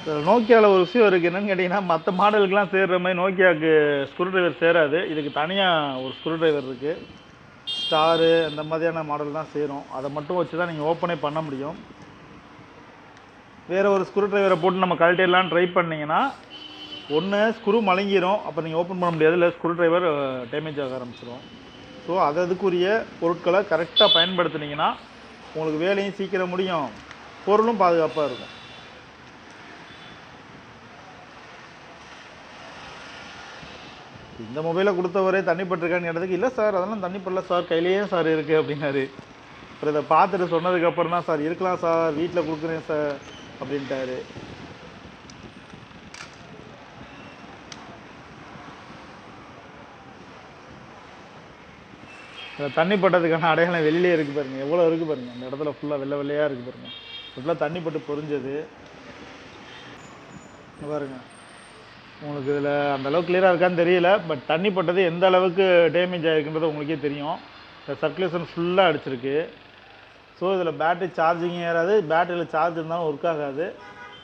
நோக்கியாவில் ஒரு விஷயம் இருக்குது. என்னென்னு கேட்டிங்கன்னா, மற்ற மாடலுக்குலாம் சேர்கிற மாதிரி நோக்கியாவுக்கு ஸ்க்ரூ ட்ரைவர் சேராது. இதுக்கு தனியாக ஒரு ஸ்க்ரூ ட்ரைவர் இருக்குது. ஸ்டாரு அந்த மாதிரியான மாடல் தான் சேரும். அதை மட்டும் வச்சு தான் நீங்கள் ஓப்பனே பண்ண முடியும். வேறு ஒரு ஸ்க்ரூ ட்ரைவரை போட்டு நம்ம கழட்டிடலான்னு ட்ரை பண்ணிங்கன்னா, ஒன்று ஸ்க்ரூ மழுங்கிரும், அப்போ நீங்கள் ஓப்பன் பண்ண முடியாது. இல்லை ஸ்க்ரூ ட்ரைவர் டேமேஜ் ஆக ஆரம்பிச்சிடும். ஸோ அதுக்குரிய பொருட்களை கரெக்டாக பயன்படுத்துனீங்கன்னா உங்களுக்கு வேலையும் சீக்கிரம் முடியும், பொருளும் பாதுகாப்பாக இருக்கும். இந்த மொபைலை கொடுத்தவரே தண்ணி பட்டிருக்கான்னு கேட்டதுக்கு, இல்லை சார் அதெல்லாம் தண்ணி படல சார், கையிலேயே சார் இருக்குது அப்படின்னாரு. அப்புறம் இதை பார்த்துட்டு சொன்னதுக்கப்புறம் தான், சார் இருக்கலாம் சார், வீட்டில் கொடுக்குறேன் சார் அப்படின்ட்டாரு. தண்ணி பட்டதுக்கான அடையாளம் வெளியிலே இருக்குது பாருங்கள், எவ்வளோ இருக்குது பாருங்கள். அந்த இடத்துல ஃபுல்லாக வெள்ளை வெள்ளையாக இருக்குது பாருங்கள். ஃபுல்லாக தண்ணி பட்டு பொரிஞ்சது பாருங்கள். உங்களுக்கு இதில் அந்தளவுக்கு கிளியராக இருக்கான்னு தெரியல, பட் தண்ணி பட்டது எந்த அளவுக்கு டேமேஜ் ஆகிருக்குன்றது உங்களுக்கே தெரியும். இந்த சர்க்குலேஷன் ஃபுல்லாக அடிச்சிருக்கு. ஸோ இதில் பேட்டரி சார்ஜிங்கும் ஏறாது, பேட்டரியில் சார்ஜ் இருந்தாலும் ஒர்க் ஆகாது.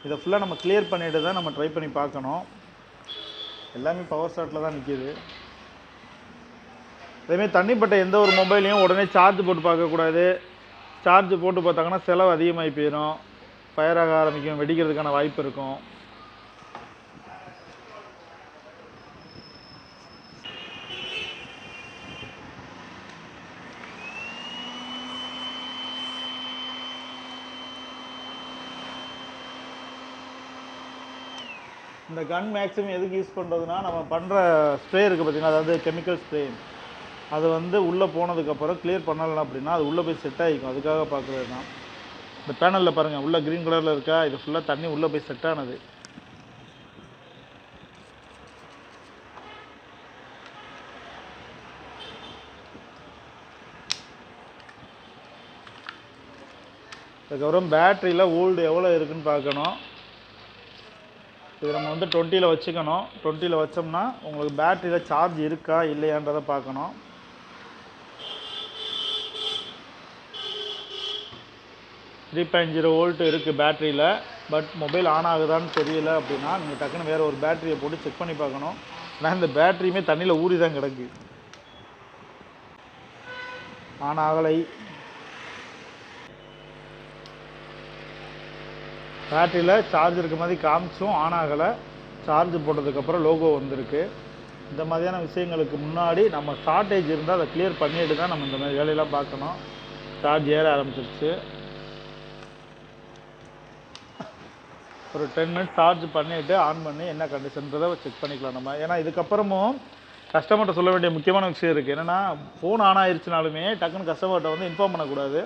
இதை ஃபுல்லாக நம்ம கிளியர் பண்ணிவிட்டு தான் நம்ம ட்ரை பண்ணி பார்க்கணும். எல்லாமே பவர் ஷாட்டில் தான் நிற்கிது. அதேமாதிரி தண்ணி பட்ட எந்த ஒரு மொபைலையும் உடனே சார்ஜ் போட்டு பார்க்கக்கூடாது. சார்ஜ் போட்டு பார்த்தாங்கன்னா செலவு அதிகமாகி போயிடும், ஃபயராக ஆரம்பிக்கும், வெடிக்கிறதுக்கான வாய்ப்பு இருக்கும். இந்த கன் மேக்ஸிமம் எதுக்கு யூஸ் பண்ணுறதுனா, நம்ம பண்ணுற ஸ்ப்ரே இருக்குது பார்த்திங்கன்னா, அதாவது கெமிக்கல் ஸ்ப்ரே, அது வந்து உள்ளே போனதுக்கப்புறம் கிளியர் பண்ணலாம் அப்படின்னா அது உள்ளே போய் செட் ஆகிக்கும். அதுக்காக பார்க்குறது தான். இந்த பேனலில் பாருங்கள், உள்ளே க்ரீன் கலரில் இருக்கா, இது ஃபுல்லாக தண்ணி உள்ளே போய் செட் ஆனது. அதுக்கப்புறம் பேட்டரியில் ஓல்டு எவ்வளோ இருக்குதுன்னு பார்க்கணும். இது நம்ம வந்து 20ல் வச்சுக்கணும். 20ல் வச்சோம்னா உங்களுக்கு பேட்டரியில் சார்ஜ் இருக்கா இல்லையான்றதை பார்க்கணும். .0 வோல்ட் இருக்குது பேட்டரியில். பட் மொபைல் ஆன் ஆகுதான்னு தெரியல அப்படின்னா நீங்கள் டக்குன்னு வேறு ஒரு பேட்டரியை போட்டு செக் பண்ணி பார்க்கணும். ஏன்னா இந்த பேட்டரியுமே தண்ணியில் ஊறி தான் கிடக்கு. ஆன் ஆகலை. பேட்டரியில் சார்ஜ் இருக்க மாதிரி காமிச்சும் ஆன் ஆகலை. சார்ஜ் போட்டதுக்கப்புறம் லோகோ வந்திருக்கு. இந்த மாதிரியான விஷயங்களுக்கு முன்னாடி நம்ம ஷார்ட்டேஜ் இருந்தால் அதை கிளியர் பண்ணிட்டு தான் நம்ம இந்த மாதிரி வேலையெல்லாம் பார்க்கணும். சார்ஜ் ஏற ஆரம்பிச்சிருச்சு. ஒரு 10 மினிட்ஸ் சார்ஜ் பண்ணிவிட்டு ஆன் பண்ணி என்ன கண்டிஷன்றதை செக் பண்ணிக்கலாம் நம்ம. ஏன்னா இதுக்கப்புறமும் கஸ்டமர்கிட்ட சொல்ல வேண்டிய முக்கியமான விஷயம் இருக்குது. என்னென்னா, ஃபோன் ஆன் ஆயிடுச்சுனாலுமே டக்குன்னு கஸ்டமர்கிட்ட வந்து இன்ஃபார்ம் பண்ணக்கூடாது.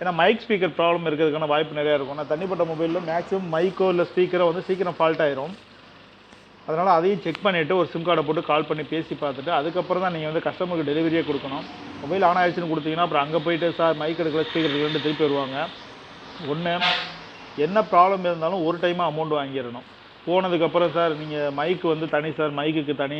ஏன்னா மைக் ஸ்பீக்கர் ப்ராப்ளம் இருக்கிறதுக்கான வாய்ப்பு நிறையா இருக்கும். நான் தனிப்பட்ட மொபைலில் மேக்ஸிமம் மைக்கோ இல்லை ஸ்பீக்கரோ வந்து சீக்கிரம் ஃபால்ட் ஆயிரும். அதனால் அதையும் செக் பண்ணிவிட்டு ஒரு சிம் கார்டை போட்டு கால் பண்ணி பேசி பார்த்துட்டு அதுக்கப்புறம் தான் நீங்கள் வந்து கஸ்டமருக்கு டெலிவரியே கொடுக்கணும். மொபைல் ஆன் ஆயிடுச்சுன்னு கொடுத்தீங்கன்னா அப்புறம் அங்கே போய்ட்டு சார் மைக் எடுக்கல ஸ்பீக்கர் எடுக்கலன்னு திருப்பி வருவாங்க. ஒன்று, என்ன ப்ராப்ளம் இருந்தாலும் ஒரு டைமாக அமௌண்ட் வாங்கிடணும். போனதுக்கப்புறம் சார் நீங்கள் மைக்கு வந்து தனி சார், மைக்குக்கு தனி,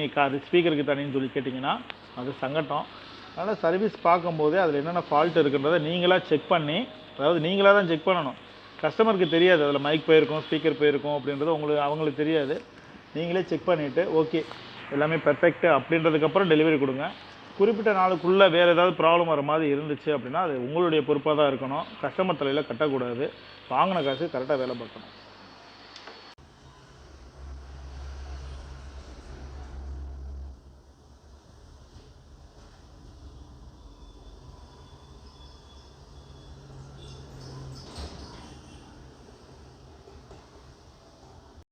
ஸ்பீக்கருக்கு தனின்னு சொல்லி கேட்டிங்கன்னா அது சங்கட்டம். அதனால் சர்வீஸ் பார்க்கும்போதே அதில் என்னென்ன ஃபால்ட் இருக்குன்றதை நீங்களாக செக் பண்ணி, அதாவது நீங்களாக தான் செக் பண்ணணும். கஸ்டமருக்கு தெரியாது அதில் மைக் போயிருக்கும் ஸ்பீக்கர் போயிருக்கும் அப்படின்றது அவங்களுக்கு தெரியாது. நீங்களே செக் பண்ணிவிட்டு ஓகே எல்லாமே பெர்ஃபெக்ட் அப்படின்றதுக்கப்புறம் டெலிவரி கொடுங்க. குறிப்பிட்ட நாளுக்குள்ளே வேறு ஏதாவது ப்ராப்ளம் வர மாதிரி இருந்துச்சு அப்படின்னா அது உங்களுடைய பொறுப்பாக தான் இருக்கணும். கஸ்டமர் தலையில் கட்டக்கூடாது. வாங்கின காசு கரெக்டாக வேலை பார்க்கணும்.